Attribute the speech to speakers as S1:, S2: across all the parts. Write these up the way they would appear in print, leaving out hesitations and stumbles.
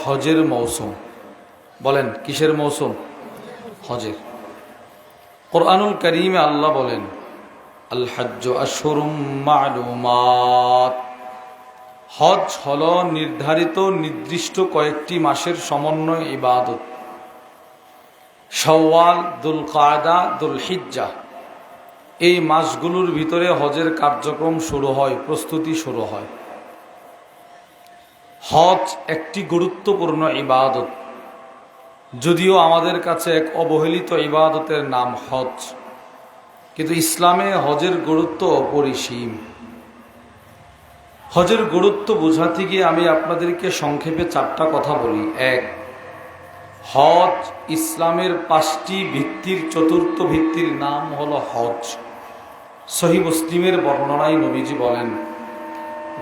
S1: হজের মৌসুম। বলেন কিসের মৌসুম? হজের। কোরআনুল কারীমে আল্লাহ বলেন আল হজ্জু আশহুরুম মা'লুমাত, হজ হলো নির্ধারিত নির্দিষ্ট কয়েকটি মাসের সমন্বয় ইবাদত। শাওয়াল, যুলকায়দা, যুলহিজ্জা এই মাসগুলোর ভিতরে হজের কার্যক্রম শুরু হয়, প্রস্তুতি শুরু হয়। হজ একটি গুরুত্বপূর্ণ ইবাদত, যদিও আমাদের কাছে এক অবহেলিত ইবাদতের নাম হজ, কিন্তু ইসলামে হজের গুরুত্ব অপরিসীম। হজের গুরুত্ব বোঝাতে গিয়ে আমি আপনাদেরকে সংক্ষেপে 4টা কথা বলি। 1, হজ ইসলামের 5টি ভিত্তির 4র্থ ভিত্তির নাম হলো হজ। সহিহ মুসলিমের বর্ণনায় নবীজি বলেন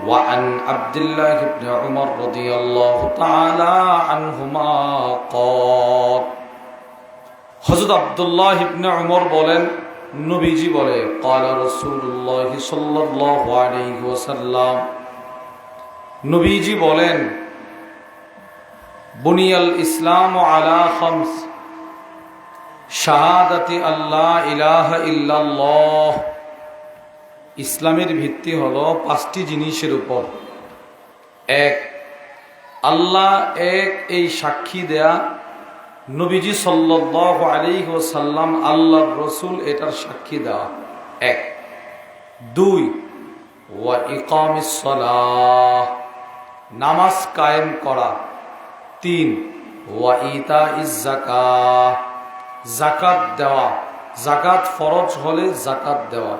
S1: وعن عبد الله بن عمر رضي الله تعالى عنهما قال, হযরত আব্দুল্লাহ ইবনে উমর বলেন, নবীজি বলে قال رسول الله صلى الله عليه وسلم, নবীজি বলেন বুনিয়াল ইসলামু আলা খামস, শাহাদাতি আল্লাহ ইলাহা ইল্লাল্লাহ, ইসলামের ভিত্তি হলো 5টি জিনিসের উপর। 1, আল্লাহ এক এই সাক্ষী দেয়া, নবীজি সাল্লাল্লাহু আলাইহি ওয়াসাল্লাম আল্লাহর রাসূল এটার সাক্ষী দেওয়া 1। 2, ওয়া ইকামিস সালাহ, নামাজ কায়েম করা। 3, ওয়া ইতাইজ যাকাত, যাকাত দেওয়া, যাকাত ফরজ হলে যাকাত দেওয়া।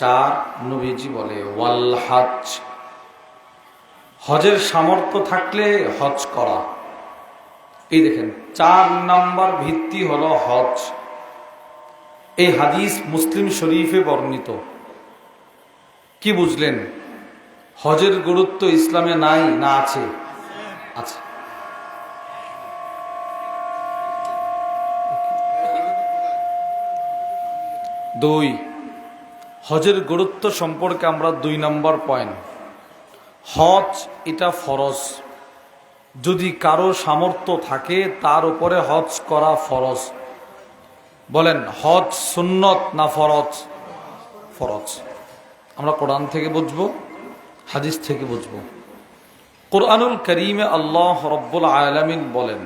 S1: 4, নবীজি বলে ওয়াল হজ, হজের সামর্থ্য থাকলে হজ করা। এই দেখেন 4 নাম্বার ভিত্তি হলো হজ। এই হাদিস মুসলিম শরীফে বর্ণিত। কি বুঝলেন? হজের গুরুত্ব ইসলামে নাই না আছে? আছে। দুই, হজের গুরুত্ব সম্পর্কে আমরা 2 নম্বর পয়েন্ট, হজ এটা ফরজ। যদি কারো সামর্থ্য থাকে তার উপরে হজ করা ফরজ। বলেন হজ সুন্নত না ফরজ? ফরজ। আমরা কোরআন থেকে বুঝবো, হাদিস থেকে বুঝবো। কোরআনুল কারীমে আল্লাহ রাব্বুল আলামিন বলেন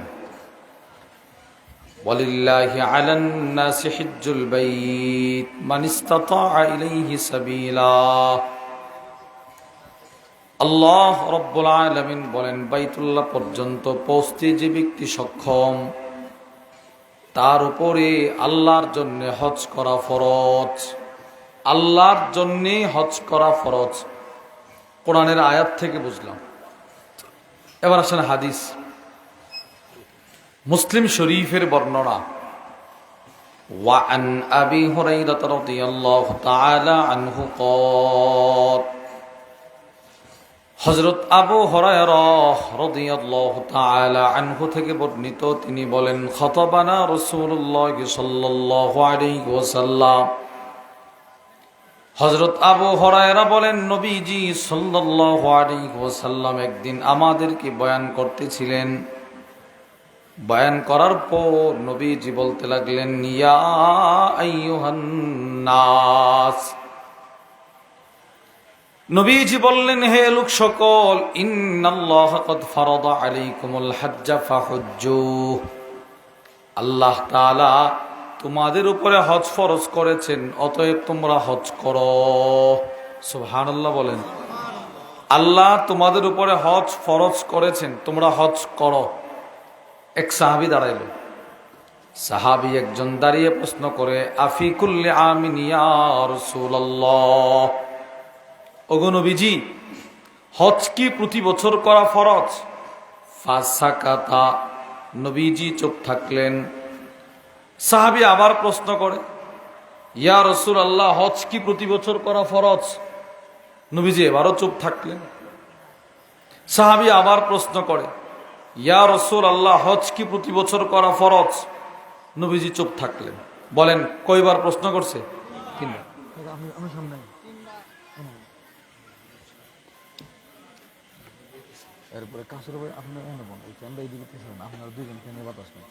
S1: ওয়ালিল্লাহি আলান নাসি হিজ্জুল বাইত মান ইসতাতা ইলাইহি সাবিলা। আল্লাহ রাব্বুল আলামিন বলেন বাইতুল্লাহ পর্যন্ত পৌঁছতে যে ব্যক্তি সক্ষম তার উপরে আল্লাহর জন্য হজ করা ফরজ। আল্লাহর জন্য হজ করা ফরজ। কোরআনের আয়াত থেকে বুঝলাম। এবার আসেন হাদিস। মুসলিম শরীফের বর্ণনা, ওয়ান আবি হুরায়রা রাদিয়াল্লাহু তাআলা আনহু ক্বাল, হযরত আবু হুরায়রা রাদিয়াল্লাহু তাআলা আনহু থেকে বর্ণিত, তিনি বলেন খাতাবানা রাসূলুল্লাহ সাল্লাল্লাহু আলাইহি ওয়াসাল্লাম। হযরত আবু হুরায়রা বলেন নবীজি সাল্লাল্লাহু আলাইহি ওয়াসাল্লাম একদিন আমাদেরকে বয়ান করতেছিলেন। বয়ান করার পর নবীজি বলতে লাগলেন ইয়া আইয়ুহান নাস, নবীজি বললেন হে লোক সকল, ইন্নাল্লাহা ক্বাদ ফারাদা আলাইকুমুল হজ্জা ফাহুজ্জু, আল্লাহ তাআলা তোমাদের উপরে হজ ফরজ করেছেন, অতএব তোমরা হজ করো। সুবহানাল্লাহ বলেন। আল্লাহ তোমাদের উপরে হজ ফরজ করেছেন, তোমরা হজ করো। এক সাহাবী দাঁড়াইল। সাহাবী একজন দাঁড়িয়ে প্রশ্ন করে আফি কুল্লি আমিন ইয়া রাসূলুল্লাহ, ওগো নবীজি হজ কি প্রতি বছর করা ফরজ? ফাসাকাতা, নবীজি চুপ থাকলেন। সাহাবী আবার প্রশ্ন করে ইয়া রাসূলুল্লাহ হজ কি প্রতি বছর করা ফরজ? নবীজি এবারও চুপ থাকলেন। সাহাবী আবার প্রশ্ন করে ইয়া রাসূলুল্লাহ হজ কি প্রতি বছর করা ফরজ? নবীজি চুপ থাকলেন। বলেন কয়বার প্রশ্ন করছে? 3বার।
S2: এরপরে কাছের উপরে আপনার এনে বোন এই ফ্যানটা এইদিকে পেছনে না, আপনার দুইজন ফ্যানের বাতাস নেই।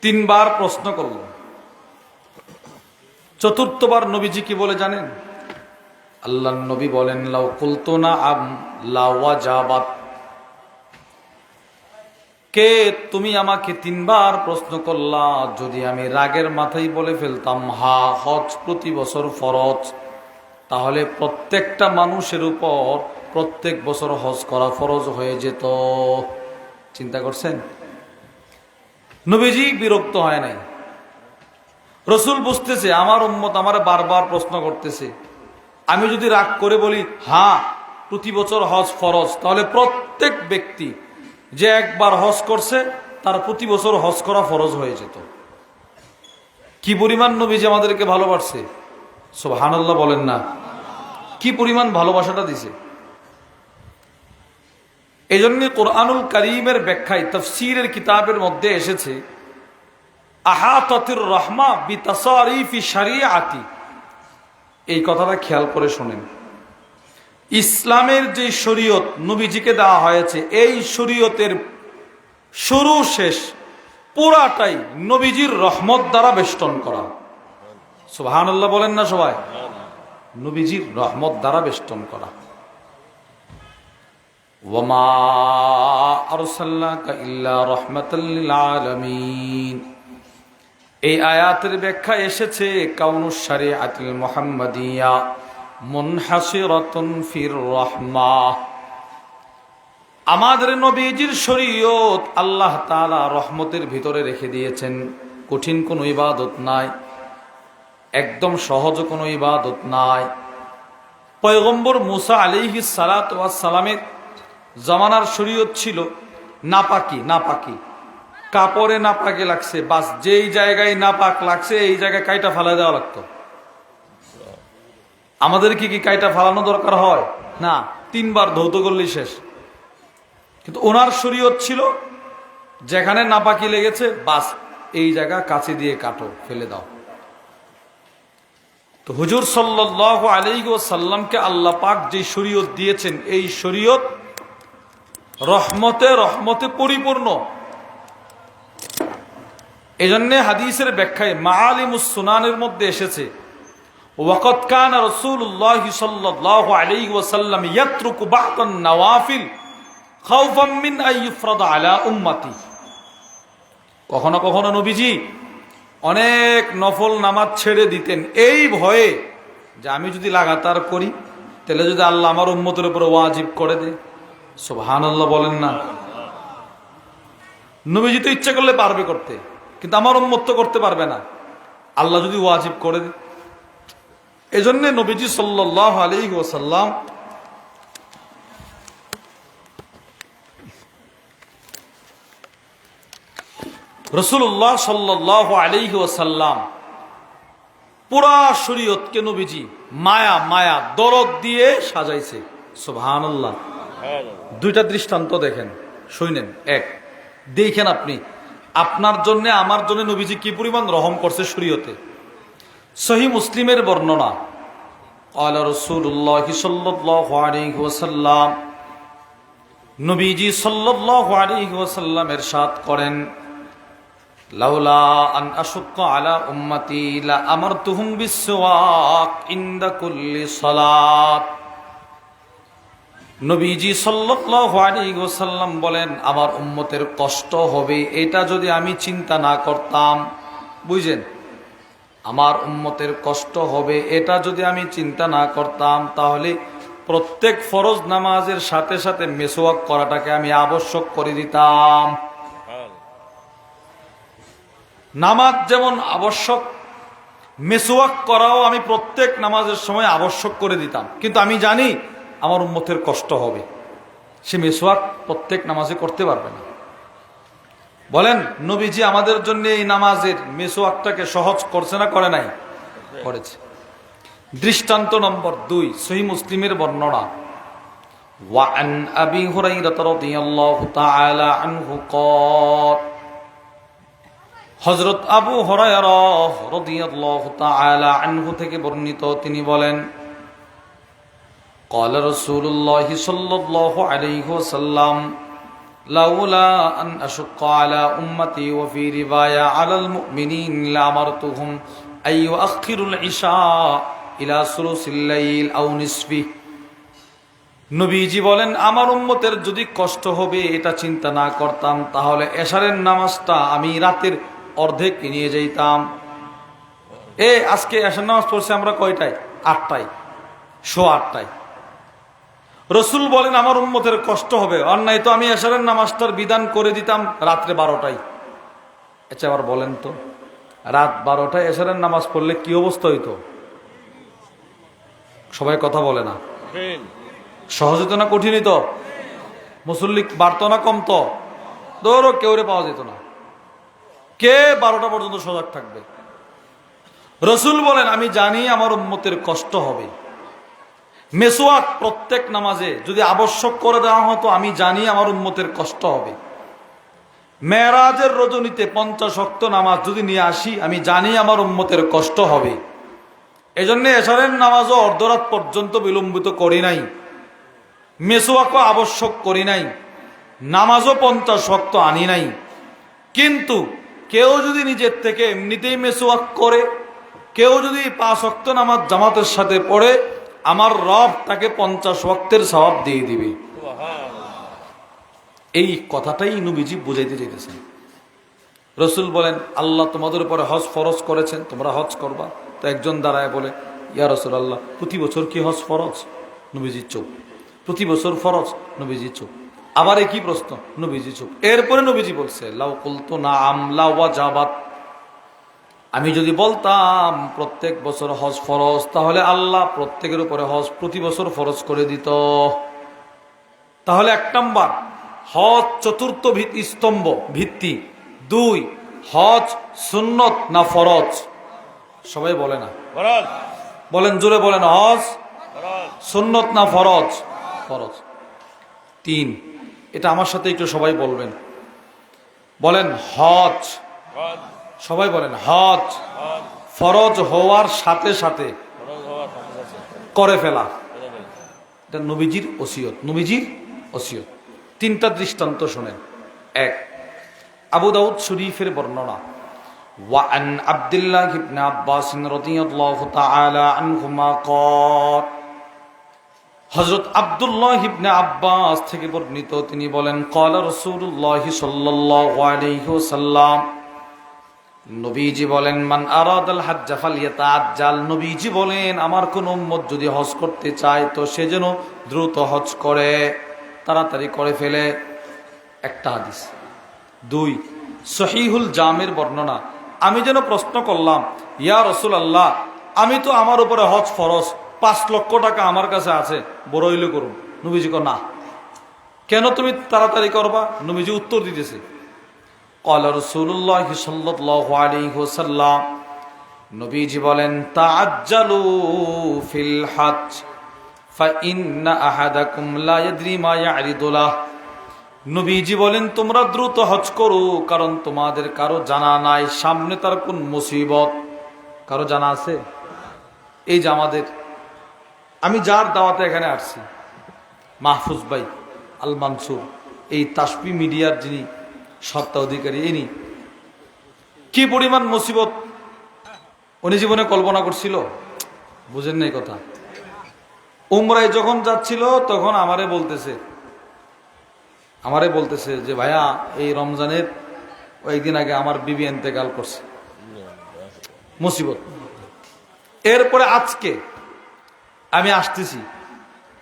S1: তিনবার প্রশ্ন করল। চতুর্থবার নবীজি কি বলে জানেন? আল্লাহর নবী বলেন, লাউ কুলতু নাআম লাওয়াজাবাত। কে তুমি আমাকে তিনবার প্রশ্ন করলা, যদি আমি রাগের মাথায় বলে ফেলতাম হা হজ প্রতি বছর ফরজ, তাহলে প্রত্যেকটা মানুষের উপর প্রত্যেক বছর হজ করা ফরজ হয়ে যেত। চিন্তা করছেন? নবীজি বিরক্ত হয় নাই। রসুল বুঝতেছে আমার উম্মত আমারে বারবার প্রশ্ন করতেছে, আমি যদি রাগ করে বলি হ্যাঁ প্রতি বছর হজ ফরজ, তাহলে প্রত্যেক ব্যক্তি যে একবার হজ করছে তার প্রতি বছর হজ করা ফরজ হয়ে যেত। কি পরিমাণ নবীজি আমাদেরকে ভালোবাসছে, সুবহানাল্লাহ বলেন না? কি পরিমাণ ভালোবাসাটা দিছে। এই জন্য কোরআনুল কারীমের ব্যাখ্যায় তাফসীরের কিতাবের মধ্যে এসেছে আহাতাতুর রাহমা বিতাসারিফি শরিয়াতি। এই কথাটা খেয়াল করে শোনেন। ইসলামের যে শরীয়ত নবীজিকে দেওয়া হয়েছে, এই শরীয়তের শুরু শেষ পুরাটাই নবীজির রহমত দ্বারা বেষ্টন করা। সুবহানাল্লাহ বলেন না সবাই? নবীজির রহমত দ্বারা বেষ্টন করা। ওয়ামা আরসালনাকা ইল্লা রাহমাতাল লিল আলামিন। এই আয়াতের ব্যাখ্যা এসেছে কাউনুশ শরিয়াতুল মুহাম্মাদিয়া মুনহাসিরাতুন ফির রাহমাহ। আমাদের নবীজির শরীয়ত আল্লাহ তাআলা রহমতের ভিতরে রেখে দিয়েছেন। কঠিন কোনো ইবাদত নাই, একদম সহজ কোনো ইবাদত নাই। পয়গম্বর মুসা আলাইহিস সালাতু ওয়াস সালামের জামানার শরীয়ত ছিল নাপাকি, কাপড়ে নাপাকে লাগছে, বাস যেই জায়গায় নাপাক লাগছে এই জায়গায় কাইটা ফালা দেওয়া লাগতো। আমাদের কি কাইটা ফালানো দরকার হয় না, তিনবার ধৌত করলেই শেষ। কিন্তু ওনার শরীয়ত ছিল যেখানে নাপাকি লেগেছে বাস এই জায়গা কাঁচি দিয়ে কাটো, ফেলে দাও। তো হুজুর সাল্লাল্লাহু আলাইহি ওয়াসাল্লামকে আল্লাহ পাক যে শরীয়ত দিয়েছেন, এই শরীয়ত রহমতে পরিপূর্ণ। এজন্য হাদিসের ব্যাখ্যায় মাআলিমুস সুনানের মধ্যে এসেছে ওয়াকাদ কানা রাসূলুল্লাহ সাল্লাল্লাহু আলাইহি ওয়াসাল্লাম ইয়াতরুকু বা'দান নওয়াফিল খাউফাম মিন আন ইফরাদা আলা উম্মতি। কখনো কখনো নবীজি অনেক নফল নামাজ ছেড়ে দিতেন এই ভয়ে যে আমি যদি লাগাতার করি তাহলে যদি আল্লাহ আমার উম্মতের উপর ওয়াজিব করে দেয়। সুবহানাল্লাহ বলেন না? নবীজি তো ইচ্ছা করলে পারবে করতে, কিন্তু আমার উম্মত তো করতে পারবে না, আল্লাহ যদি ওয়াজিব করে দেয়। এজন্য নবীজি সাল্লাল্লাহু আলাইহি ওয়াসাল্লাম রাসূলুল্লাহ সাল্লাল্লাহু আলাইহি ওয়াসাল্লাম পুরা শরীয়তকে নবীজি মায়া দরদ দিয়ে সাজাইছে। সুবহানাল্লাহ। দুইটা দৃষ্টান্ত দেখেন, শুনেন। এক, দেখেন আপনি আপনার জন্য আমার জন্য নবীজি কি পরিমাণ রহম করছে শরীয়তে। সহিহ মুসলিমের বর্ণনা, ক্বালা রাসূলুল্লাহ সাল্লাল্লাহু আলাইহি ওয়াসাল্লাম, নবীজি সাল্লাল্লাহু আলাইহি ওয়াসাল্লাম ইরশাদ করেন, লাউলা আন আশুক্কা আলা উম্মতি লা আমারতুহুম বিসওয়াক ইনদা কুল্লি সালাত। নবীজি সাল্লাল্লাহু আলাইহি ওয়াসাল্লাম বলেন, আমার উম্মতের কষ্ট হবে এটা যদি আমি চিন্তা না করতাম, বুঝেন, আমার উম্মতের কষ্ট হবে এটা যদি আমি চিন্তা না করতাম, তাহলে প্রত্যেক ফরজ নামাজের সাথে সাথে মেসওয়াক করাটাকে আমি আবশ্যক করে দিতাম। নামাজ যেমন আবশ্যক, মেসওয়াক করাও আমি প্রত্যেক নামাজের সময় আবশ্যক করে দিতাম। কিন্তু আমি জানি আমার উম্মতের কষ্ট হবে, সে মেসওয়াক প্রত্যেক নামাজে করতে পারবে না। বলেন, নবীজি আমাদের জন্য এই নামাজের মেসওয়াকটাকে সহজ করছে না করে নাই? করেছে। দৃষ্টান্ত নম্বর 2, সহিহ মুসলিমের বর্ণনা, ওয়া আন আবি হুরায়রা রাদিয়াল্লাহু তাআলা আনহু ক্বাল, হযরত আবু হুরায়রা রাদিয়াল্লাহু তাআলা আনহু থেকে বর্ণিত, তিনি বলেন, قال رسول الله صلى الله عليه وسلم لولا أن أشق على أمتي وفي رواية على المؤمنين لأمرتهم أن يؤخروا العشاء إلى ثلث الليل أو نصفه। নবীজি বলেন, আমার উম্মতের যদি কষ্ট হবে এটা চিন্তা না করতাম তাহলে এশারের নামাজটা আমি রাতের অর্ধেক নিয়ে যাইতাম। আজকে এশার নামাজ পড়ছি আমরা কয়টায়? 8টায়, 8:30। রসুল বলেন আমার উম্মতের কষ্ট হবে, অন্যায় তো আমি এশারের নামাজটার বিধান করে দিতাম রাত্রে 12টায়। আচ্ছা আবার বলেন তো, রাত 12টায় এশারের নামাজ পড়লে কি অবস্থা হইতো? সবাই কথা বলে না। সহজ হতো না কঠিনই? তো মুসল্লি বাড়তো না কমতো? ধরো কেউরে পাওয়া যেত না। কে 12টা পর্যন্ত সজাগ থাকবে? রসুল বলেন আমি জানি আমার উম্মতের কষ্ট হবে। মেসওয়াক প্রত্যেক নামাজে যদি আবশ্যক করে দেওয়া হতো আমি জানি আমার উম্মতের কষ্ট হবে। মেরাজের রজনীতে 50 ওয়াক্ত নামাজ যদি নিয়ে আসি আমি জানি আমার উম্মতের কষ্ট হবে। এজন্য এশারের নামাজও অর্ধরাত পর্যন্ত বিলম্বিত করি নাই, মেসওয়াকও আবশ্যক করি নাই, নামাজও 50 ওয়াক্ত আনি নাই। কিন্তু কেউ যদি নিজের থেকে এমনিতেই মেসওয়াক করে, কেউ যদি 5 ওয়াক্ত নামাজ জামাতের সাথে পড়ে, আমার রব তাকে 50 ওয়াক্তের সওয়াব দিয়ে দিবে। এই কথাটাই নবীজি বুঝাইতে চাইতেছেন। রসুল বলেন আল্লাহ তোমাদের উপরে হজ ফরজ করেছেন, তোমরা হজ করবা। তো একজন দাঁড়ায় বলে, ইয়া রাসূলুল্লাহ প্রতি বছর কি হজ ফরজ? নবীজি চুপ। প্রতি বছর ফরজ? নবীজি চুপ। আবার একই প্রশ্ন, নবীজি চুপ। এরপরে নবীজি বলছে লাউ কুলতু নাআম লা ওয়াজাবাত, আমি যদি বলতাম প্রত্যেক বছর হজ ফরজ তাহলে আল্লাহ প্রত্যেকের উপরে হজ প্রতি বছর ফরজ করে দিত। তাহলে 1 নাম্বার হজ চতুর্থ স্তম্ভ ভিত্তি। 2 হজ সুন্নত না ফরজ? সবাই বলে না, বলেন জোরে বলেন, হজ সুন্নত না ফরজ? ফরজ। 3 এটা আমার সাথে একটু সবাই বলবেন, বলেন হজ। সবাই বলেন হজ ফরজ হওয়ার সাথে সাথে করে ফেলা। এটা নবীজির ওসিয়ত, নবীজির ওসিয়ত। 3টা দৃষ্টান্ত শোনেন। 1 আবু দাউদ শরীফের বর্ণনা, ওয়ান আব্দুল্লাহ ইবনে আব্বাস রাদিয়াল্লাহু তাআলা আনহুমা ক্বাল, হযরত আব্দুল্লাহ ইবনে আব্বাস থেকে বর্ণিত, তিনি বলেন ক্বালা রাসূলুল্লাহ সাল্লাল্লাহু আলাইহি ওয়াসাল্লাম, নবীজি বলেন মান আরাদাল হজ্জ ফালইয়াতাআজ্জাল, নবীজি বলেন আমার কোন উম্মত যদি হজ করতে চায় তো সে যেন দ্রুত হজ করে, তাড়াতাড়ি করে ফেলে। একটা হাদিস। 2 সহিহুল জামের বর্ণনা, আমি যেন প্রশ্ন করলাম ইয়া রাসূলুল্লাহ আমি তো আমার উপরে হজ ফরজ, 5 লক্ষ টাকা আমার কাছে আছে, বড় হইলে করুন। নবীজি কো না, কেন তুমি তাড়াতাড়ি করবা? নবীজি উত্তর দিতেছে ক্বালা রাসূলুল্লাহ সাল্লাল্লাহু আলাইহি ওয়াসাল্লাম, নবীজি বলেন তাআজ্জালু ফিল হজ ফাইন্না আহাদাকুম লা ইয়াদরি মা ইয়ারিদু লাহ, নবীজি বলেন তোমরা দ্রুত হজ করো, কারণ তোমাদের কারো জানা নাই সামনে তার কোন মুসিবত। কারো জানা আছে? এই যে আমাদের, আমি যার দাওয়াতে এখানে আসছি, মাহফুজ ভাই আল মানসুর, এই তাসবি মিডিয়ার যিনি সত্তা অধিকারী, ইনি কি পরিমাণ মুসিবত উনি জীবনে কল্পনা করছিল, বুঝেন নাই কথা। উমরায় যখন যাচ্ছিল তখন আমারে বলতেছে যে ভাইয়া এই রমজানের কয়েকদিন আগে আমার বিবি ইন্তেকাল করছে, মুসিবত। এরপরে আজকে আমি আসতেছি,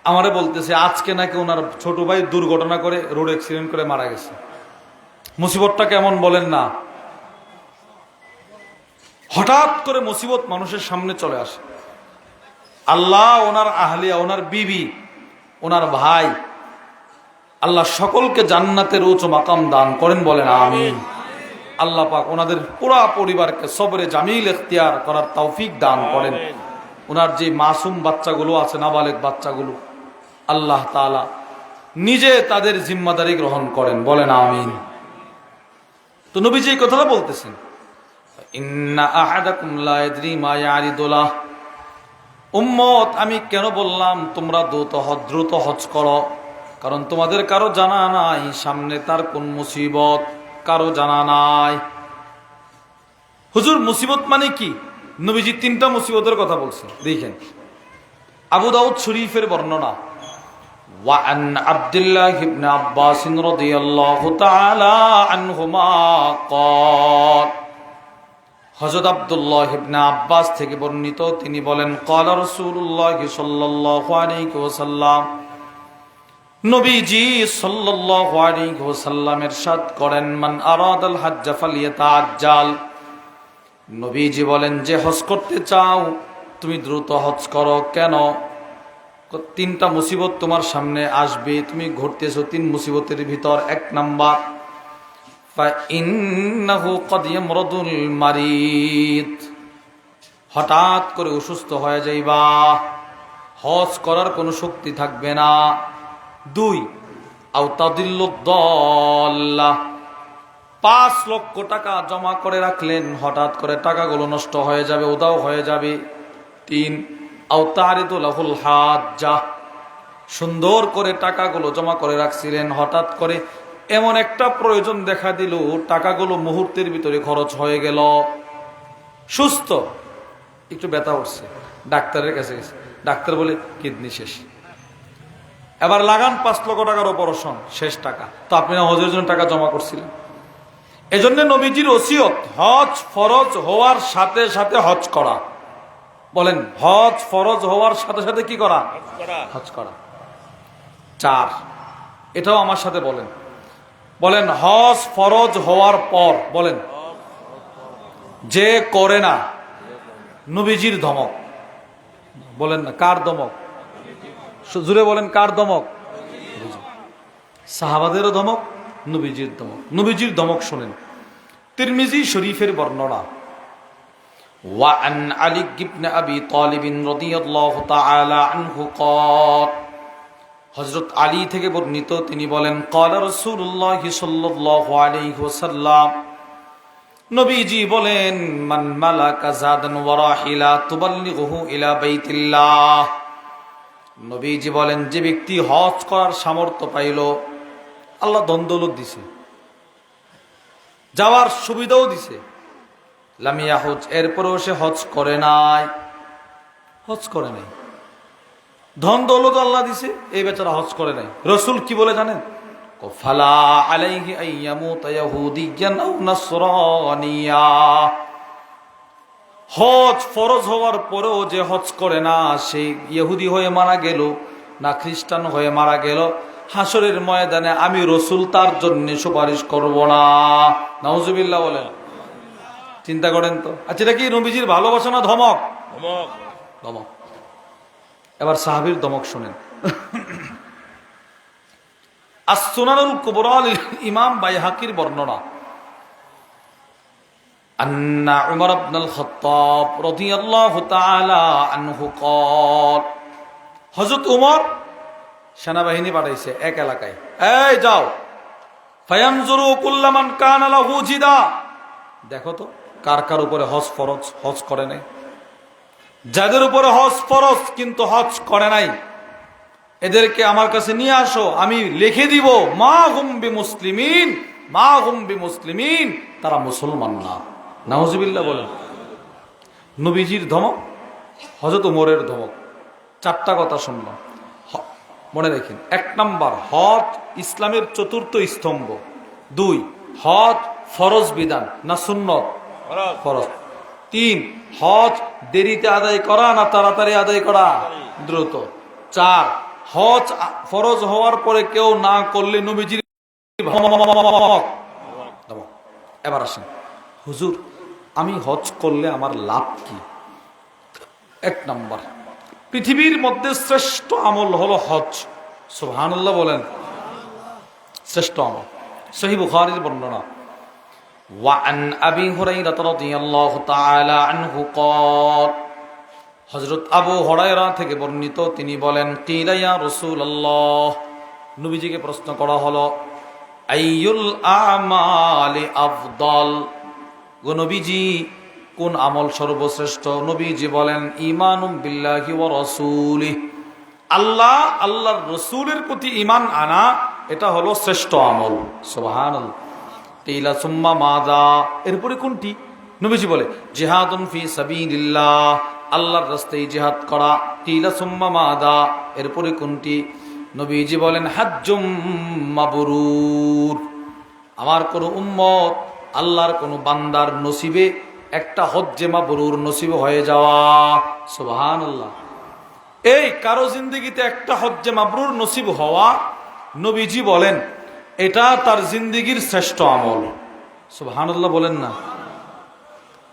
S1: আমারে বলতেছে আজকে নাকি ওনার ছোট ভাই দুর্ঘটনা করে রোড অ্যাক্সিডেন্ট করে মারা গেছে। মুসিবতটা কেমন বলেন না? হঠাৎ করে মুসিবত মানুষের সামনে চলে আসে। আল্লাহ ওনার আহলিয়া, ওনার বিবি, ওনার ভাই, আল্লাহ সকলকে জান্নাতের উচ্চ মাকাম দান করেন, বলেন আমিন। আল্লাহ পাক ওনাদের পুরা পরিবারকে সবরে জামিল ইখতিয়ার করার তৌফিক দান করেন। ওনার যে মাসুম বাচ্চাগুলো আছে, নাবালেগ বাচ্চাগুলো, আল্লাহ তাআলা নিজে তাদের জিম্মাদারি গ্রহণ করেন, বলেন আমিন। তো নবীজি এই কথাটা বলতেছেন, ইন্না আহাদাকুম লা ইয়াদরি মা ইয়ারিদু লাহ, উম্মত, আমি কেন বললাম তোমরা দ্রুত হজ করো? কারণ তোমাদের কারো জানা নাই সামনে তার কোন মুসিবত, কারো জানা নাই। হুজুর মুসিবত মানে কি? নবীজি 3টা মুসিবতের কথা বলছেন, দেখেন। আবু দাউদ শরীফের বর্ণনা, ওয়ান আব্দুল্লাহ ইবনে আব্বাস রাদিয়াল্লাহু তাআলা আনহুমা ক্বাল, হযরত আব্দুল্লাহ ইবনে আব্বাস থেকে বর্ণিত, তিনি বলেন, ক্বালা রাসূলুল্লাহ সাল্লাল্লাহু আলাইহি ওয়াসাল্লাম, নবীজি সাল্লাল্লাহু আলাইহি ওয়াসাল্লাম ইরশাদ করেন, মান আরাদাল হজ্জ ফালিয়াতাআজ্জাল, নবীজি বলেন, যে হজ করতে চাও তুমি দ্রুত হজ করো। কেন? 3টা মুসিবত তোমার সামনে আসবে, তুমি ঘুরতেছো 3 মুসিবতের ভিতর। 1 নাম্বার, ফাইন্নাহু ক্বাদ ইয়ামরাদুল মারিদ, হঠাৎ করে অসুস্থ হয়ে যাইবা, হজ করার কোনো শক্তি থাকবে না। 2, আও তাদিল্লুদ দাল্লাহ, 5 লক্ষ টাকা জমা করে রাখলেন, হঠাৎ করে টাকাগুলো নষ্ট হয়ে যাবে, উধাও হয়ে যাবে। 3, আও তারিদু লাহুল হাজ্জা, সুন্দর করে টাকাগুলো জমা করে রাখছিলেন, হঠাৎ করে এমন একটা প্রয়োজন দেখা দিল, টাকাগুলো মুহূর্তের ভিতরে খরচ হয়ে গেল। সুস্থ, একটু ব্যথা উঠছে, ডাক্তারের কাছে গেছে, ডাক্তার বলে কিডনি শেষ, এবার লাগান 5 লক্ষ টাকার অপারেশন, শেষ টাকা। তো আপনি না হজের জন্য টাকা জমা করছিলেন। এজন্য নবীজির ওসিয়ত, হজ ফরজ হওয়ার সাথে সাথে হজ করা। বলেন, হজ ফরজ হওয়ার সাথে সাথে কি করা? হজ করা। 4, এটাও আমার সাথে বলেন, বলেন, হজ ফরজ হওয়ার পর, বলেন, যে করে না, নবীজির ধমক। বলেন না, কার ধমক? জুড়ে বলেন, কার ধমক? সাহাবাদেরও ধমক, নবীজির ধমক। নবীজির ধমক শুনেন, তিরমিজি শরীফের বর্ণনা, ওয়ান আলী ইবনে আবি তালিব রাদিয়াল্লাহু তাআলা আনহু ক্বাল, হযরত আলী থেকে বর্ণিত, তিনি বলেন, ক্বালা রাসূলুল্লাহ সাল্লাল্লাহু আলাইহি ওয়াসাল্লাম, নবীজি বলেন, মান মালাকা যাদান ওয়া রাহিলা তুবাল্লিগুহু ইলা বাইতিল্লাহ, নবীজি বলেন, যে ব্যক্তি হজ করার সামর্থ্য পাইল, আল্লাহ ধন দৌলত দিছে, যাওয়ার সুবিধাও দিছে, লাম ইয়াহুজ, এরপরেও সে হজ করে নাই, ধন দৌলত আল্লাহ দিছে, এই বেচারা হজ করে নাই। রাসূল কি বলে জানেন? ফালা আলাইহি আইয়ামুতা ইয়াহুদিয়ান আও নাসরানিয়া, হজ ফরজ হওয়ার পরেও যে হজ করে না, সে ইহুদি হয়ে মারা গেল না খ্রিস্টান হয়ে মারা গেল, হাসরের ময়দানে আমি রাসূল তার জন্য সুপারিশ করব না। নাউজুবিল্লাহ বলেন। চিন্তা করেন তো। আচ্ছা, এটা কি নবীজির ভালোবাসা না ধমক? ধমক। এবার সাহাবীর ধমক শুনেন। আস-সুনানুল কুবরা ইমাম বাইহাকির বর্ণনা, আন্না উমর ইবনুল খাত্তাব রাদিয়াল্লাহু তাআলা আনহু ক্বাল, হযরত উমর সেনাবাহিনী পাঠাইছে এক এলাকায়, এই যাও, ফায়ানজুরু কুল্লামান কানা লাহু জিদা, দেখো তো কার কার উপরে হজ ফরজ, হজ করে নাই। যাদের উপরে হজ ফরজ কিন্তু হজ করে নাই, এদেরকে আমার কাছে নিয়ে আসো, আমি লিখে দিব মা হুম বিমুসলিমিন, মা হুম বিমুসলিমিন, তারা মুসলমান না। নাউজুবিল্লাহ বলেন। নবীজির ধমক, হযরত ওমরের ধমক। 4টা কথা শুনলাম, মনে রাখেন। 1 নাম্বার, হজ ইসলামের 4র্থ স্তম্ভ। 2, হজ ফরজ বিধান না সুন্নত? ফরজ। 3, হজ দেরিতে আদায় করা না তাড়াতাড়ি আদায় করা? দ্রুত। 4, হজ ফরজ হওয়ার পরে কেউ না করলে নবীজির। এবার আসেন, হুজুর আমি হজ করলে আমার লাভ কি? 1 নাম্বার, পৃথিবীর মধ্যে শ্রেষ্ঠ আমল হলো হজ। সুবহানাল্লাহ বলেন। শ্রেষ্ঠ আমল। সহিহ বুখারীর বর্ণনা, ওয়ান আবি হুরায়রা রাদিয়াল্লাহু তাআলা আনহু ক্বাল, হযরত আবু হুরায়রা থেকে বর্ণিত, তিনি বলেন, কিলা ইয়া রাসূলুল্লাহ, নবীজিকে প্রশ্ন করা হলো, আইয়ুল আমালি আফদল, গো নবীজি কোন আমল সর্বশ্রেষ্ঠ? নবীজি বলেন ঈমানুম বিল্লাহি ওয়া রাসূলিহি, আল্লাহ আল্লাহর রসুলের প্রতি ঈমান আনা, এটা হলো শ্রেষ্ঠ আমল। সুবহানাল্লাহ। কিলা সুম্মা মাযা, এরপরে কোনটি? নবীজি বলে জিহাদুন ফি সাবিলিল্লাহ, আল্লাহর রাস্তায় জিহাদ করা। কিলা সুম্মা মাযা, এরপরে কোনটি? নবীজি বলেন হাজ্জুম মাবরুর, আমার কোন উম্মত, আল্লাহর কোন বান্দার নসিবে একটা হজ্জে মাবরুর নসিব হয়ে যাওয়া। সুবহানাল্লাহ। এই কারো জিন্দেগিতে একটা হজ্জে মাবরুর নসিব হওয়া, নবীজি বলেন এটা তার জিন্দেগির শ্রেষ্ঠ আমল। সুবহানাল্লাহ বলেন না।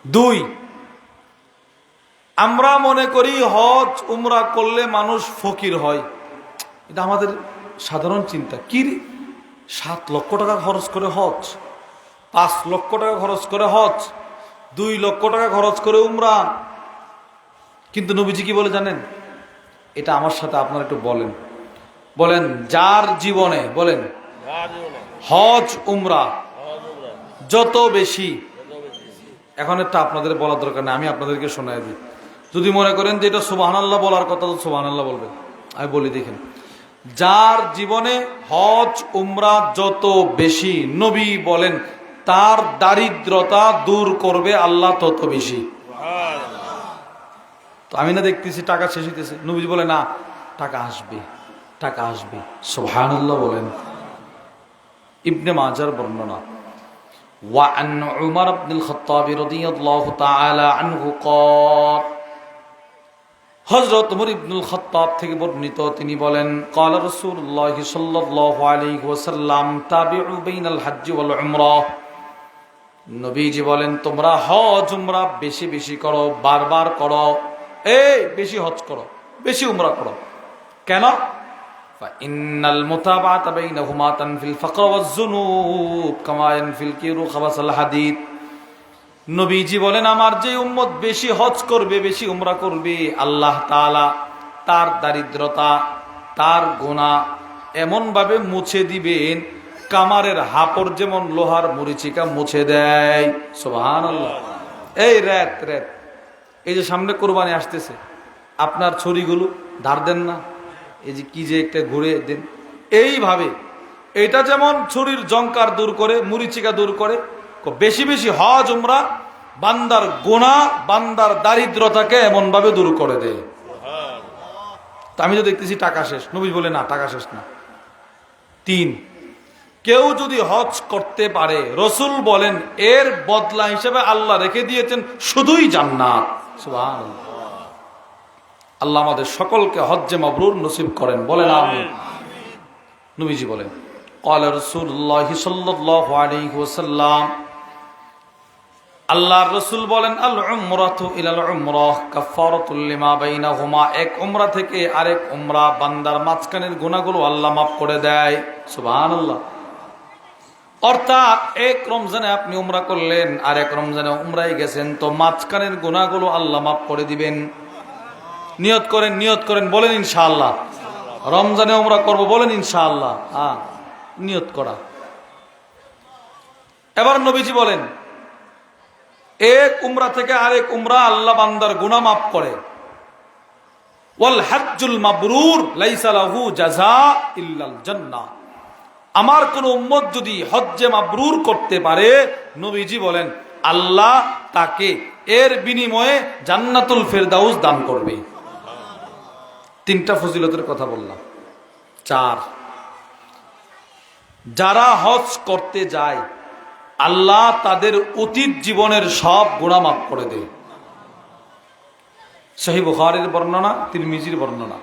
S1: 2, আমরা মনে করি হজ উমরা করলে মানুষ ফকির হয়। এটা আমাদের সাধারণ চিন্তা। কি রে, 7 লক্ষ টাকা খরচ করে হজ, 5 লক্ষ টাকা খরচ করে হজ, 2 লক্ষ টাকা খরচ করে উমরা। কিন্তু নবীজি কি বলে জানেন? এটা আমার সাথে আপনারা একটু বলেন, বলেন যার জীবনে, বলেন হজ উমরা যত বেশি, এখন একটা আপনাদের বলার দরকার নেই, আমি আপনাদেরকে শোনাই দিই। যদি মনে করেন যে এটা সুবহানাল্লাহ বলার কথা, তো সুবহানাল্লাহ বলবেন। আমি বলি দেখেন, যার জীবনে হজ উমরা যত বেশি, নবী বলেন তার দারিদ্রতা দূর করবে আল্লাহ তত বেশি। তো আমি না দেখতেছি টাকা শেষ হইতেছে, নবীজি বলে না, টাকা আসবে, টাকা আসবে। সুবহানাল্লাহ বলেন। ইবনে মাজার বর্ণনা, ওয়া আন উমর ইবনুল খাত্তাব রাদিয়াল্লাহু তাআলা আনহু ক্বাল, হযরত উমর ইবনুল খাত্তাব থেকে বর্ণিত, তিনি বলেন ক্বালা রাসূলুল্লাহ সাল্লাল্লাহু আলাইহি ওয়াসাল্লাম তাবিউ বাইনাল হজ্জ ওয়াল উমরাহ, নবীজি বলেন তোমরা হজ উমরা বেশি বেশি করো, বারবার করো। এই বেশি হজ করো, বেশি উমরা করো। কেন? ফাইন্নাল মুতাবাআতা বাইনাহুমা তানফিল ফাকর ওয়াজ যুনুব কামা ইয়ানফিল কিরু খাবাসাল হাদিদ। নবীজি বলেন আমার যে উম্মত বেশি হজ করবে, বেশি উমরা করবে, আল্লাহ তাআলা তার দারিদ্রতা, তার গুনাহ এমন ভাবে মুছে দিবেন, কামারের হাপড় যেমন লোহার মরিচিকা মুছে দেয়। সুবহানাল্লাহ। এই রাত রাত, এই যে সামনে কোরবানি আসতেছে, আপনার ছড়িগুলো ধার দেন না, এই যে কি যে একটা ঘুরে দেন, এইভাবে এটা যেমন ছুরির জংকার দূর করে, মরিচিকা দূর করে, বেশি বেশি হজ উমরা বান্দার গুনাহ, বান্দার দারিদ্রতাকে এমন ভাবে দূর করে দেয়। তা আমি তো দেখতেছি টাকা শেষ, নবী বলে না, টাকা শেষ না। 3, কেউ যদি হজ করতে পারে, রসুল বলেন এর বদলা হিসেবে আল্লাহ রেখে দিয়েছেন শুধুই জান্নাত। সুবহানাল্লাহ। আল্লাহ আমাদের সকলকে হজ্জে মাবরুর নসিব করেন, বলেন আমিন। নবীজি বলেন ক্বালা রাসূলুল্লাহ সাল্লাল্লাহু আলাইহি ওয়াসাল্লাম, আল্লাহর রাসূল বলেন আল উমরাতু ইলাল উমরাহ কাফারাতুল লিমা বাইনাহুমা, এক উমরা থেকে আরেক উমরা বান্দার মাঝখানের গুনাহগুলো আল্লাহ মাফ করে দেয়। সুবহানাল্লাহ। অর্থাৎ এক রমজানে আপনি উমরা করলেন, আর এক রমজানে উমরায় গেছেন, তো মাঝখানের গুনাহগুলো আল্লাহ মাফ করে দিবেন। নিয়ত করেন, নিয়ত করেন, বলেন ইনশাআল্লাহ রমজানে উমরা করব, বলেন ইনশাআল্লাহ। নিয়ত করা। এবার নবীজি বলেন এক উমরা থেকে আরেক উমরা আল্লাহ বান্দার গুনাহ মাফ করে। ওয়াল হজ্জুল মাবরুর লাইসা লাহু জাযা ইল্লাল জান্নাহ, আমার কোন উম্মত যদি হজ্জে মাবরুর করতে পারে, নবীজি বলেন আল্লাহ তাকে এর বিনিময়ে জান্নাতুল ফেরদাউস দান করবে। 3টা ফজিলতের কথা বললাম। 4, যারা হজ করতে যায় আল্লাহ তাদের অতীত জীবনের সব গুনাহ মাফ করে দেয়। সহিহ বুখারীর বর্ণনা, তিরমিজির বর্ণনা,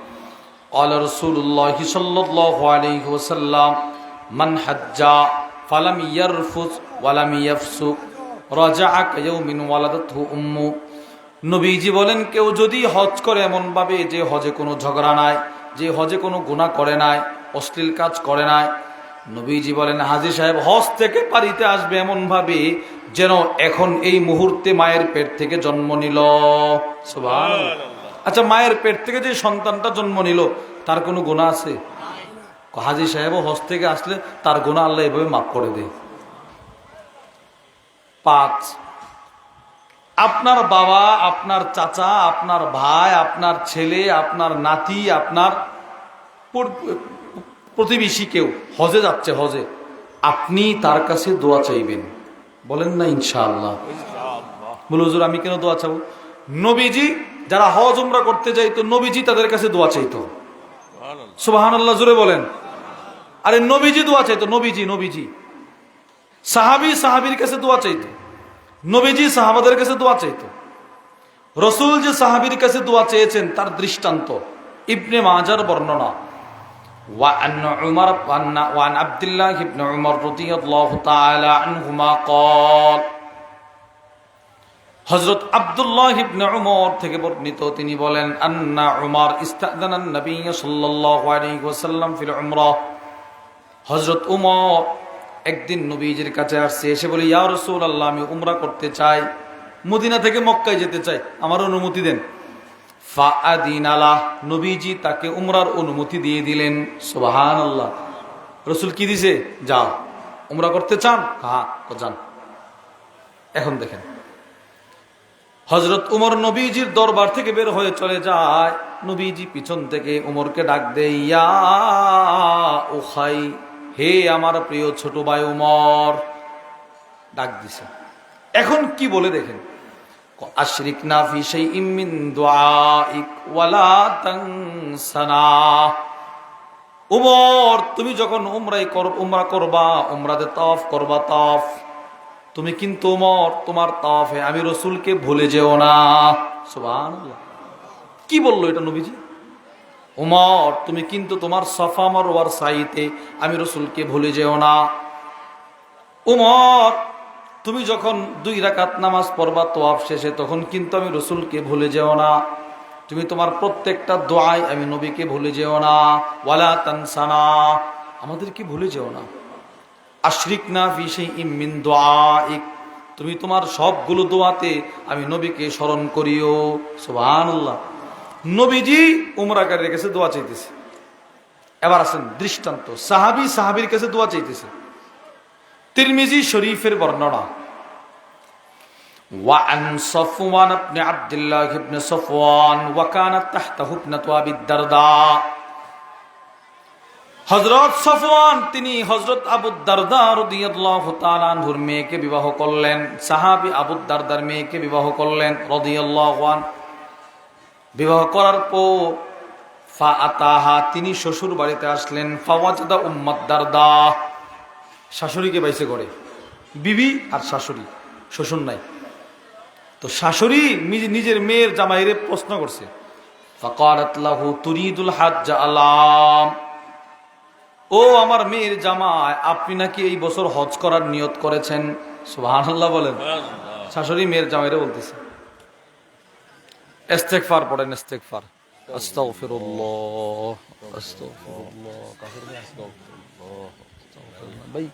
S1: ক্বালা রাসূলুল্লাহ সাল্লাল্লাহু আলাইহি ওয়াসাল্লাম মান হাজ্জা ফালাম ইয়ারফুস ওয়ালাম ইয়াফসুক রাজাআ কায়াউমিন ওয়ালাদাতহু উম্মু, নবীজি বলেন কেউ যদি হজ করে এমন ভাবে যে হজে কোনো ঝগড়া নাই, যে হজে কোনো গুনাহ করে নাই, অশ্লীল কাজ করে নাই, নবীজি বলেন হাজী সাহেব হজ থেকে বাড়িতে আসবে এমন ভাবে যেন এখন এই মুহূর্তে মায়ের পেট থেকে জন্ম নিল। সুবহানাল্লাহ। আচ্ছা, মায়ের পেট থেকে যে সন্তানটা জন্ম নিল তার কোনো গুনাহ আছে? হাজী সাহেব হজ থেকে আসলে তার গুনাহ আল্লাহ এভাবে মাফ করে দেয়। 5, আপনার বাবা, আপনার চাচা, আপনার ভাই, আপনার ছেলে, আপনার নাতি, আপনার প্রতিবেশী কেউ হজে যাচ্ছে, হজে, আপনি তার কাছে দোয়া চাইবেন। বলেন না ইনশাআল্লাহ। বলে হুজুর আমি কেন দোয়া চাবো? নবীজি যারা হজ উমরা করতে যাইতো, নবীজি তাদের কাছে দোয়া চাইতো। সুবহানাল্লাহ, জোরে বলেন। আরে নবীজি দোয়া চাইতো, নবীজি। সাহাবীর কাছে দোয়া চাইতো, নবীজি সাহাবাদের কাছে দোয়া চাইতো। রসুল যে সাহাবীর কাছে দোয়া চেয়েছেন তার দৃষ্টান্ত ইবনে মাজার বর্ণনা। وعن عبد الله بن عمر رضي الله تعالى عنهما قال, হযরত আব্দুল্লাহ ইবনে উমর থেকে বর্ণিত, তিনি বলেন, আন্না উমর ইস্তাদানান নবী সাল্লাল্লাহু আলাইহি ওয়াসাল্লাম ফিল উমরাহ। হযরত উমর একদিন নবীজির কাছে আসছে, এসে বলে, ইয়া রাসূলুল্লাহ, আমি উমরা করতে চাই, মদিনা থেকে মক্কায় যেতে চাই, আমার অনুমতি দেন। ফাআদিনালাহ, নবীজি তাকে উমরার অনুমতি দিয়ে দিলেন। সুবহানাল্লাহ। রাসূল কি দিছে? যাও, উমরা করতে চান? হ্যাঁ, তো যান। এখন দেখেন, হযরত উমর নবীজির দরবার থেকে বের হয়ে চলে যায়, নবীজি পিছন থেকে উমরকে ডাক দেয়, ইয়া উখাই, হে আমার প্রিয় ছোট ভাই উমর, ডাক দিছে। এখন কি বলে দেখেন, আশরিকনা ফি শাইইম মিন দুআইক ওয়ালা তানসানা। উমর, তুমি যখন উমরা করবা, উমরাতে তাওয়াফ করবা, তাওয়াফ, তুমি কিন্তু উমর তোমার তাওয়াফে আমি রাসূলকে ভুলে যেও না। সুবহানাল্লাহ। কি বললো এটা নবীজি? উমর, তুমি কিন্তু তোমার সাফা মারওয়ার সাইতে আমি রাসূলকে ভুলে যেও না। উমর, তুমি যখন 2 রাকাত নামাজ পড়বা তাওয়াফ শেষে, তখন কিন্তু আমি রাসূলকে ভুলে যেও না। তুমি তোমার প্রত্যেকটা দোয়ায় আমি নবীকে ভুলে যেও না। ওয়ালা তানসানা, আমাদেরকে ভুলে যেও না। আশরিকনা ফি শাইইম মিন দুআইক, তুমি তোমার সবগুলো দোয়াতে আমি নবীকে স্মরণ করিও। সুবহানাল্লাহ। নবীজি উমরাকারীর কাছে দোয়া চাইতেছে। এবার আসেন দৃষ্টান্ত, সাহাবীর কাছে দোয়া চাইতেছে। তিরমিজি শরীফের বর্ণনা, وعن صفوان بن عبد الله بن صفوان وكانت تحته ابنة أبي الدرداء। হযরত সফওয়ান তিনি হযরত আবু দারদা রাদিয়াল্লাহু তাআলা আনহুর মেয়েকে বিবাহ করলেন। সাহাবী আবু দারদার মেয়েকে বিবাহ করলেন রাদিয়াল্লাহু আন। বিবাহ করার পর ফাআতাহা, তিনি শ্বশুর বাড়িতে আসলেন। ফাওয়াজাদা উম্মাদ দারদা, শাশুড়িকে বাইসে করে, বিবি আর শাশুড়ি, শ্বশুর নাই। তো শাশুড়ি নিজের মেয়ের জামাইরে প্রশ্ন করছে, ফাকালাত লাহু তুরিদুল হাজ্জ আলাম, ও আমার মেয়ের জামাই, আপনি নাকি এই বছর হজ করার নিয়ত করেছেন? সুবহানাল্লাহ বলেন। শাশুড়ি মেয়ের জামাইরে বলতেছে। ইস্তেগফার পড়েন, ইস্তেগফার। আস্তাগফিরুল্লাহ, আস্তাগফিরুল্লাহ, কাফির ভাই, আস্তাগফিরুল্লাহ, আস্তাগফিরুল্লাহ। ভাই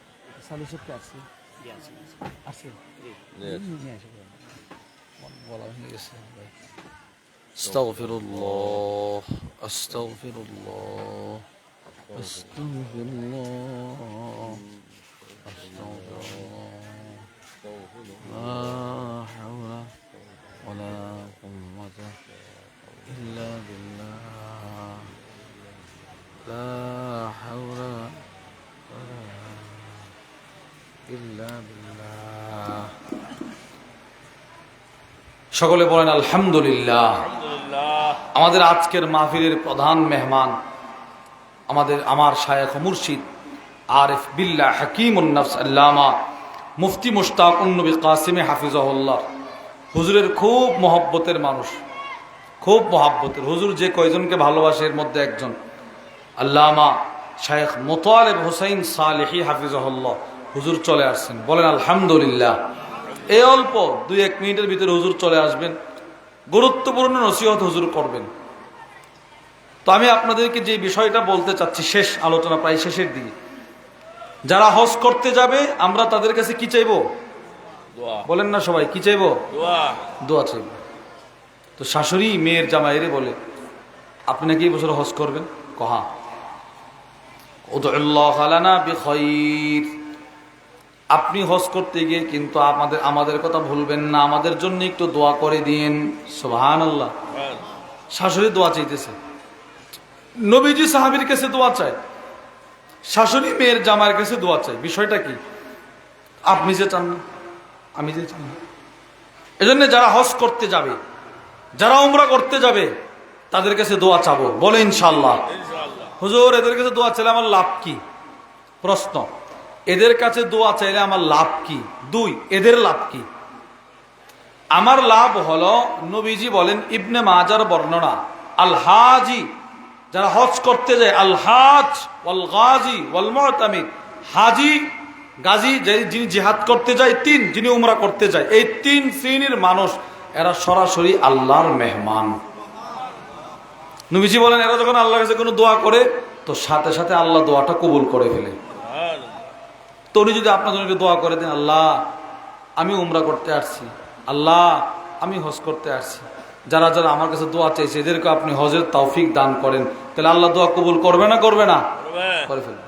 S1: সালু সব আছে? আছে। বলা হয়ে গেছে ভাই। আস্তাগফিরুল্লাহ, আস্তাগফিরুল্লাহ, আস্তাগফিরুল্লাহ, আস্তাগফিরুল্লাহ, লা হাওলা ওয়ালা কুওয়াতা ইল্লা বিল্লাহ, লা হাওলা ওয়ালা ইল্লা বিল্লাহ। সকলে বলেন আলহামদুলিল্লাহ। আমাদের আজকের মাহফিলের প্রধান মেহমান আমার শায়েখ মুর্শিদ আরিফ বিল্লাহ হাকিমুন নফস আল্লামা মুফতি মুশতাক নবী কাসিম হাফিজাহুল্লাহ। হুজুরের খুব মহব্বতের মানুষ, খুব মহব্বতের। হুজুর যে কয়জনকে ভালোবাসে এর মধ্যে একজন আল্লামা শায়েখ মুতালিব হুসাইন সালেহি হাফিজাহুল্লাহ। হুজুর চলে আসছেন, বলেন আলহামদুলিল্লাহ। এই অল্প 2-1 মিনিটের ভিতরে হুজুর চলে আসবেন, গুরুত্বপূর্ণ নসিহত হুজুর করবেন। তো আমি আপনাদেরকে যে বিষয়টা বলতে চাচ্ছি, শেষ আলোচনা প্রায় শেষের দিকে, যারা হজ করতে যাবে আমরা তাদের কাছে কি চাইবো? বলেন না সবাই, কি চাইবো? দোয়া চাইব। তো শাশুড়ি মেয়ের জামাইরে বলে, আপনি নাকি এই বছর হজ করবেন? কহা, উদউল্লাহ লানা বিখাইর, আপনি হজ করতে গিয়ে কিন্তু আমাদের কথা ভুলবেন না, আমাদের জন্য একটু দোয়া করে দিন। সুবহানাল্লাহ। শাশুড়ি দোয়া চাইতেছে, নবীজি সাহাবীর কাছে দোয়া চায়, শাশুড়ি মেয়ের জামাইয়ের কাছে দোয়া চায়। বিষয়টা কি? আপনি যে চান না, আমি যে চান না। এজন্য যারা হজ করতে যাবে, যারা উমরা করতে যাবে, তাদের কাছে দোয়া চাবো, বলে ইনশাআল্লাহ। হুজুর এদের কাছে দোয়া চাইলে আমার লাভ কি? প্রশ্ন, এদের কাছে দোয়া চাইলে আমার লাভ কি? দুই, এদের লাভ কি? আমার লাভ হলো, নবীজি বলেন, ইবনে মাজার বর্ণনা, আল হাজি, যারা হজ করতে যায়, আল হাজ ওয়াল গাজি ওয়াল মুতামির, হাজি গাজী, যিনি জিহাদ করতে যায়, তিন, যিনি উমরা করতে যায়, এই তিন শ্রেণীর মানুষ এরা সরাসরি আল্লাহর মেহমান। নবীজি বলেন এরা যখন আল্লাহর কাছে কোনো দোয়া করে তো সাথে সাথে আল্লাহ দোয়াটা কবুল করে ফেলে। তো উনি যদি আপনার জন্য দোয়া করে দেন, আল্লাহ আমি উমরা করতে আসছি, আল্লাহ আমি হজ করতে আসছি, যারা যারা আমার কাছে দোয়া চাইছে এদেরকে আপনি হজের তৌফিক দান করেন, তাহলে আল্লাহ দোয়া কবুল করবে না করবে না? করে ফেলবে।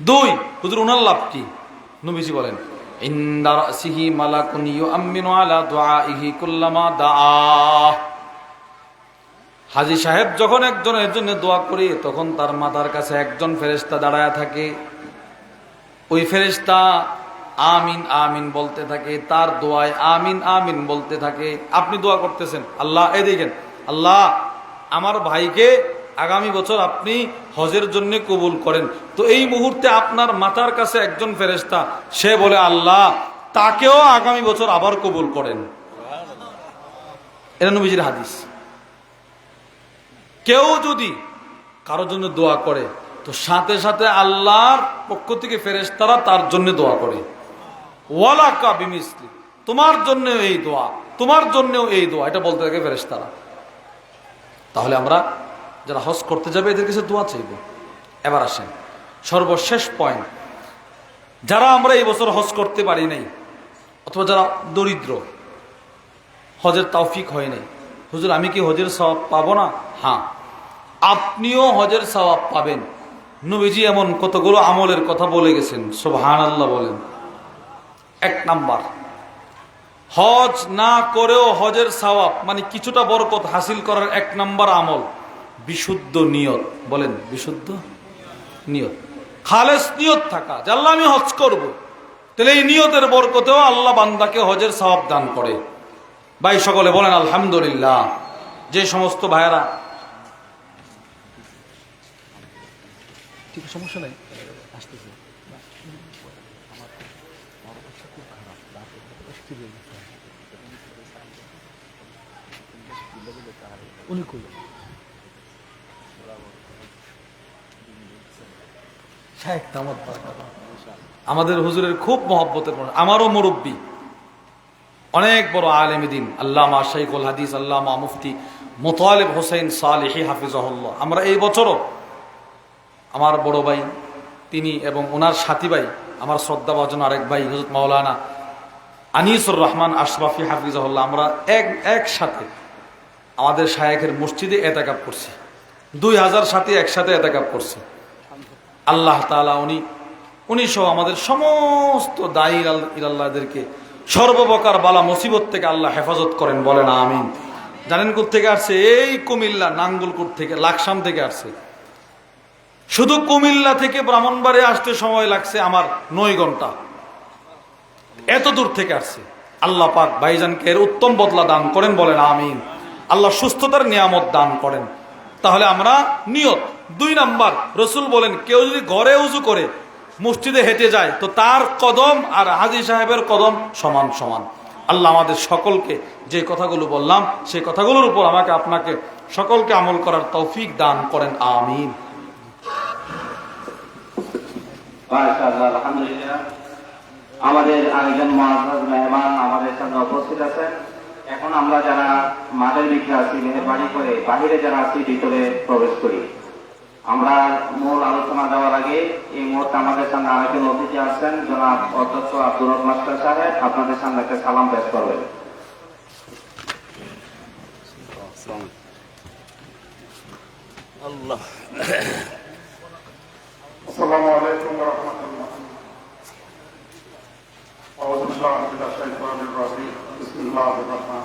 S1: দুই, হুজুর উনার লাভ কি? নবীজি বলেন, ইনদা রাসিহি মালাকুন ইউআমিনু আলা দুআইহি কুল্লামা দাআ। হাজী সাহেব যখন একজনের জন্য দোয়া করে, তখন তার মাথার কাছে একজন ফেরেশতা দাঁড়ায় থাকে। ওই ফেরেশতা আমিন আমিন বলতে থাকে, তার দোয়ায় আমিন আমিন বলতে থাকে। আপনি দোয়া করতেছেন, আল্লাহ এই দেখেন, আল্লাহ আমার ভাইকে আগামী বছর আপনি হজের জন্য কবুল করেন। তো এই মুহূর্তে আপনার মাথার কাছে একজন ফেরেশতা, সে বলে আল্লাহ তাকেও আগামী বছর আবার কবুল করেন। এটা নবীজির হাদিস। কেউ যদি কারোর জন্য দোয়া করে তো সাথে সাথে আল্লাহর পক্ষ থেকে ফেরেশতারা তার জন্য দোয়া করে, ওয়ালাকা বিমিসলি, তোমার জন্য এই দোয়া, তোমার জন্যও এই দোয়া, এটা বলতে থাকে ফেরেশতারা। তাহলে আমরা যারা হজ করতে যাবে এদের কাছে দোয়া চাইব। এবার আসেন সর্বশেষ পয়েন্ট, যারা আমরা এই বছর হজ করতে পারি নাই, অথবা যারা দরিদ্র, হজের তৌফিক হয় নাই, হুজুর আমি কি হজের সওয়াব পাবো না? হ্যাঁ, আপনিও হজের সওয়াব পাবেন। নবীজি এমন কতগুলো আমলের কথা বলে গেছেন, সুবহানাল্লাহ বলেন। এক নাম্বার, হজ না করেও হজের সওয়াব মানে কিছুটা বরকত হাসিল করার এক নাম্বার আমল বিশুদ্ধ নিয়ত। বলেন বিশুদ্ধ নিয়ত, খালেস নিয়ত থাকা যে আল্লাহ আমি হজ করব। তাহলে এই নিয়তের বরকতেও আল্লাহ বান্দাকে হজের সওয়াব দান করে। ভাই সকলে বলেন আলহামদুলিল্লাহ। যে সমস্ত ভাইয়েরা, ঠিক সমস্যা নাই, আসতেছে, উনি কই আমাদের হুজুরের খুব মহব্বতের, আমারও মুরব্বী, অনেক বড় আলেমে দ্বীন, আল্লামা শাইখুল হাদিস আল্লামা মুফতি মুতালিব হোসেন সালেহি হাফিজাহুল্লাহ। আমরা এই বছরও আমার বড় ভাই তিনি এবং ওনার সাথী ভাই, আমার শ্রদ্ধাভাজন আরেক ভাই হযরত মাওলানা আনিসুর রহমান আশরাফি হাফিজাহুল্লাহ, আমরা একসাথে আমাদের শায়েখের মসজিদে এতেকাফ করছি। 2000 সাথী একসাথে এতেকাফ করছি। আল্লাহ তাআলা উনি সহ আমাদের সমস্ত দায়ী ইলাল্লাহদেরকে সর্বপ্রকার বালা মুসিবত থেকে আল্লাহ হেফাজত করেন, বলেন আমিন। জানেন কোথা থেকে আসছে? এই কুমিল্লা নাঙ্গলকোট থেকে, লাকসাম থেকে আসছে। শুধু কুমিল্লা থেকে ব্রাহ্মণবাড়িয়া আসতে সময় লাগছে আমার 9 ঘন্টা। এত দূর থেকে আসছে। আল্লাহ পাক ভাইজানকে এর উত্তম বদলা দান করেন, বলেন আমিন। আল্লাহ সুস্থতার নিয়ামত দান করেন। তাহলে আমরা নিয়ত। 2 নাম্বার, রসুল বলেন কেউ যদি ঘরে উজু করে মসজিদে হেঁটে যায় তো তার কদম আর হাজী সাহেবের কদম সমান সমান। আল্লাহ আমাদের সকলকে যে কথাগুলো বললাম সেই কথাগুলোর উপর আমাকে আপনাকে সকলকে আমল করার তৌফিক দান করেন, আমিন।
S3: মাশাআল্লাহ, আলহামদুলিল্লাহ। আমাদের আরেকজন মুআজ্জাজ মেহমান আমাদের সামনে উপস্থিত আছেন। এখন আমরা যারা মাঠের দিকে আছি, মেহরবানি করে বাহিরে যারা আছি ভিতরে প্রবেশ করি। আমরা মূল আলোচনা দেওয়ার আগে এই মুহূর্তে আমাদের সামনে আরেকজন অতিথি আসছেন, জনাব অধ্যক্ষ আব্দুর রব মাস্টার সাহেব আপনাদের সামনে একটা সালাম পেশ করবেন।
S4: আসসালামু আলাইকুম ওয়া রাহমাতুল্লাহ। بالله من الشيطان الرجيم بسم الله الرحمن